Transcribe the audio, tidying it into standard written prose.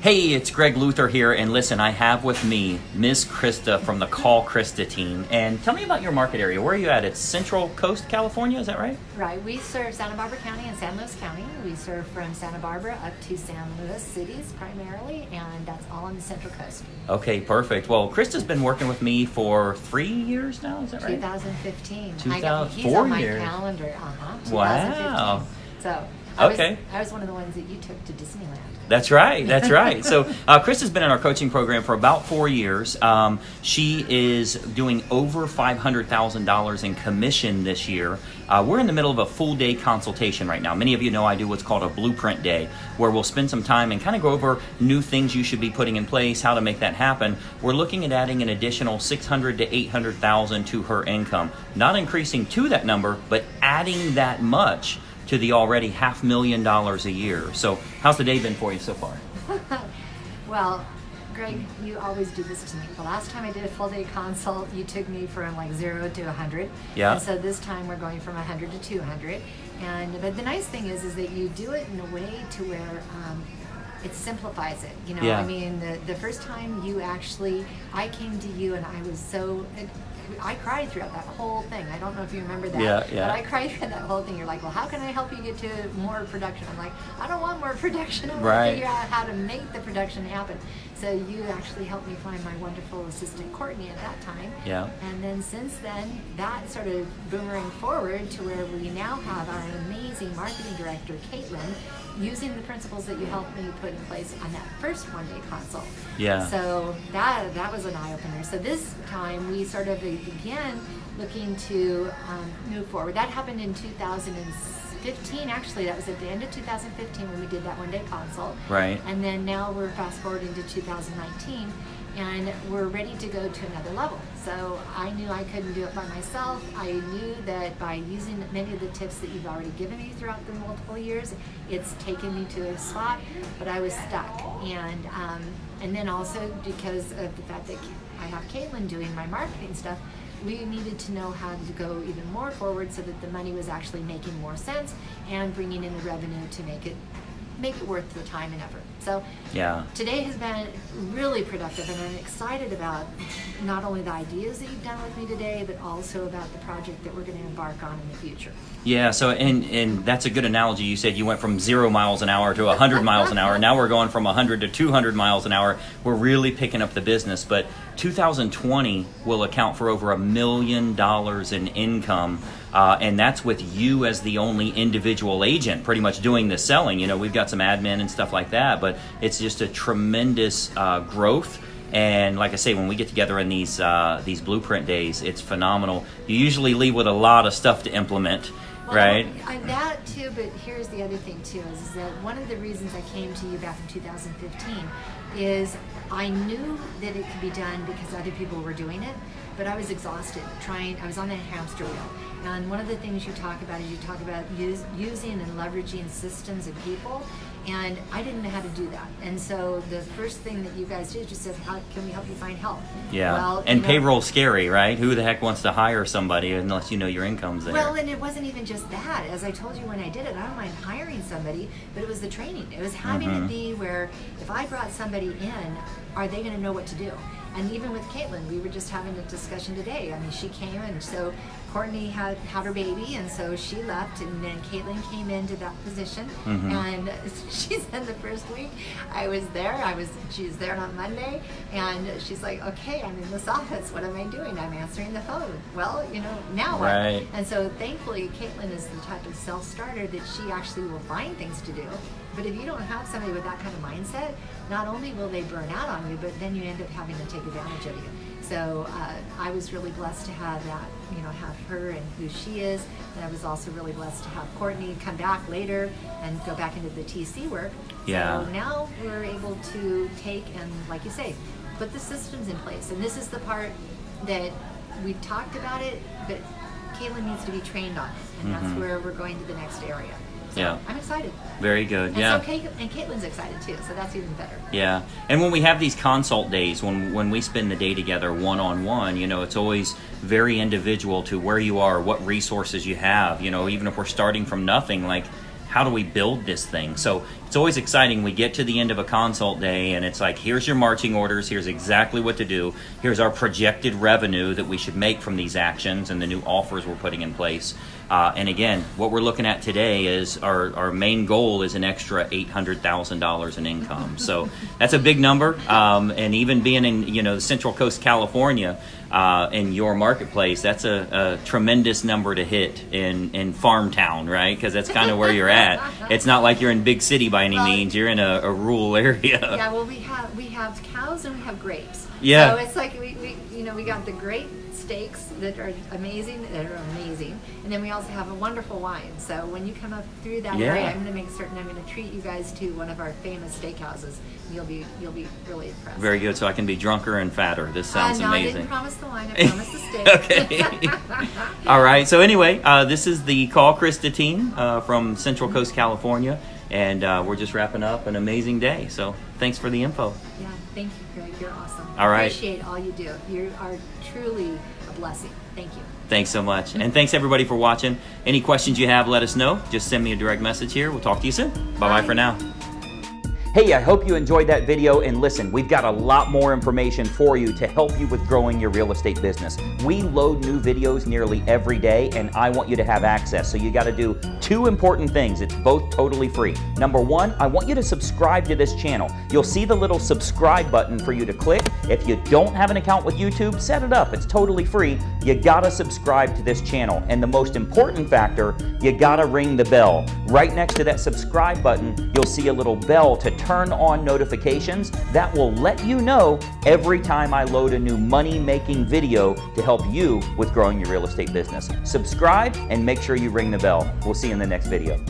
Hey, it's Greg Luther here, and listen, I have with me Ms. Krista from the Call Krista team. And tell me about your market area. Where are you at? It's Central Coast, California, is that right? Right. We serve Santa Barbara County and San Luis County. We serve from Santa Barbara up to San Luis cities primarily, and that's all on the Central Coast. Okay, perfect. Well, Krista's been working with me for 3 years now, is that right? 2015. He's 4 on my years. calendar. 2015. Wow. So Okay. I was one of the ones that you took to Disneyland. That's right. So Krista's been in our coaching program for about 4 years. She is doing over $500,000 in commission this year. We're in the middle of a full day consultation right now. Many of you know I do what's called a blueprint day, where we'll spend some time and kind of go over new things you should be putting in place, how to make that happen. We're looking at adding an additional $600,000 to $800,000 to her income, not increasing to that number, but adding that much to the already $500,000 a year. So how's the day been for you so far? Well, Greg, you always do this to me. The last time I did a full day consult, you took me from like 0 to 100. Yeah. And so this time we're going from 100 to 200. But the nice thing is that you do it in a way to where it simplifies it. You know, Yeah. I mean, the first time I came to you and I cried throughout that whole thing. I don't know if you remember that. Yeah. But I cried throughout that whole thing. You're like, well, how can I help you get to more production? I'm like, I don't want more production. I want Right. to figure out how to make the production happen. So you actually helped me find my wonderful assistant, Courtney, at that time. Yeah. And then since then, that sort of boomerang forward to where we now have our amazing marketing director, Caitlin, using the principles that you helped me put in place on that first one-day consult. Yeah. So that was an eye-opener. So this time we sort of began looking to move forward. That happened in 2015. Actually, that was at the end of 2015 when we did that one-day consult. Right. And then now we're fast-forwarding to 2019, and we're ready to go to another level. So I knew I couldn't do it by myself. I knew that by using many of the tips that you've already given me throughout the multiple years, it's taken me to a spot, but I was stuck. And then also because of the fact that I have Caitlin doing my marketing stuff, we needed to know how to go even more forward so that the money was actually making more sense and bringing in the revenue to make it worth the time and effort. So Yeah. today has been really productive, and I'm excited about not only the ideas that you've done with me today, but also about the project that we're going to embark on in the future. Yeah, so and that's a good analogy. You said you went from 0 miles an hour to 100 miles an hour. Now we're going from 100 to 200 miles an hour. We're really picking up the business. But 2020 will account for over $1 million in income, and that's with you as the only individual agent pretty much doing the selling. You know, we've got some admin and stuff like that, but it's just a tremendous growth. And like I say, when we get together in these blueprint days, it's phenomenal. You usually leave with a lot of stuff to implement. Well, right? That too, but here's the other thing too, is that one of the reasons I came to you back in 2015 is I knew that it could be done because other people were doing it, but I was exhausted I was on that hamster wheel. And one of the things you talk about is using and leveraging systems and people, and I didn't know how to do that. And so the first thing that you guys did, just said, how can we help you find help? Yeah, well, and payroll's scary, right? Who the heck wants to hire somebody unless you know your income's there? Well, and it wasn't even just that. As I told you when I did it, I don't mind hiring somebody, but it was the training. It was having to be where if I brought somebody in, are they going to know what to do? And even with Caitlin, we were just having a discussion today. I mean, she came, and so Courtney had her baby, and so she left, and then Caitlin came into that position. And she said the first week I was there, she was there on Monday, and she's like, okay, I'm in this office. What am I doing? I'm answering the phone. Well, now what? Right. And so thankfully, Caitlin is the type of self-starter that she actually will find things to do. But if you don't have somebody with that kind of mindset, not only will they burn out on you, but then you end up having to take advantage of you. So I was really blessed to have that, have her and who she is. And I was also really blessed to have Courtney come back later and go back into the TC work. Yeah. So now we're able to take and, like you say, put the systems in place. And this is the part that we talked about it, but Caitlin needs to be trained on it. And that's where we're going to the next area. So Yeah. I'm excited. Very good. And Yeah. so and Caitlin's excited too, so that's even better. Yeah, and when we have these consult days, when we spend the day together one-on-one, it's always very individual to where you are, what resources you have. Even if we're starting from nothing, like how do we build this thing? So it's always exciting. We get to the end of a consult day and it's like, here's your marching orders, here's exactly what to do, here's our projected revenue that we should make from these actions and the new offers we're putting in place. And again, what we're looking at today is our main goal is an extra $800,000 in income. So that's a big number. And even being in, you know, Central Coast, California, in your marketplace, that's a tremendous number to hit in farm town, right? Because that's kind of where you're at. It's not like you're in big city by any means. You're in a rural area. Yeah, well, we have cows and we have grapes. Yeah. So it's like we got the great steaks that are amazing, and then we also have a wonderful wine. So when you come up through that area, I'm going to make certain I'm going to treat you guys to one of our famous steakhouses. You'll be really impressed. Very good. So I can be drunker and fatter. This sounds amazing. I didn't promise the wine. I promised the steak. Okay. All right. So anyway, this is the Call Krista team from Central Coast, California, and we're just wrapping up an amazing day. So thanks for the info. Yeah. Thank you, Greg. You're awesome. All right. I appreciate all you do. You are truly a blessing. Thank you. Thanks so much. And thanks everybody for watching. Any questions you have, let us know. Just send me a direct message here. We'll talk to you soon. Bye-bye for now. Hey, I hope you enjoyed that video, and listen, we've got a lot more information for you to help you with growing your real estate business. We load new videos nearly every day, and I want you to have access. So you got to do two important things. It's both totally free. Number one, I want you to subscribe to this channel. You'll see the little subscribe button for you to click. If you don't have an account with YouTube, set it up. It's totally free. You got to subscribe to this channel. And the most important factor, you got to ring the bell. Right next to that subscribe button, you'll see a little bell to turn on notifications. That will let you know every time I load a new money-making video to help you with growing your real estate business. Subscribe and make sure you ring the bell. We'll see you in the next video.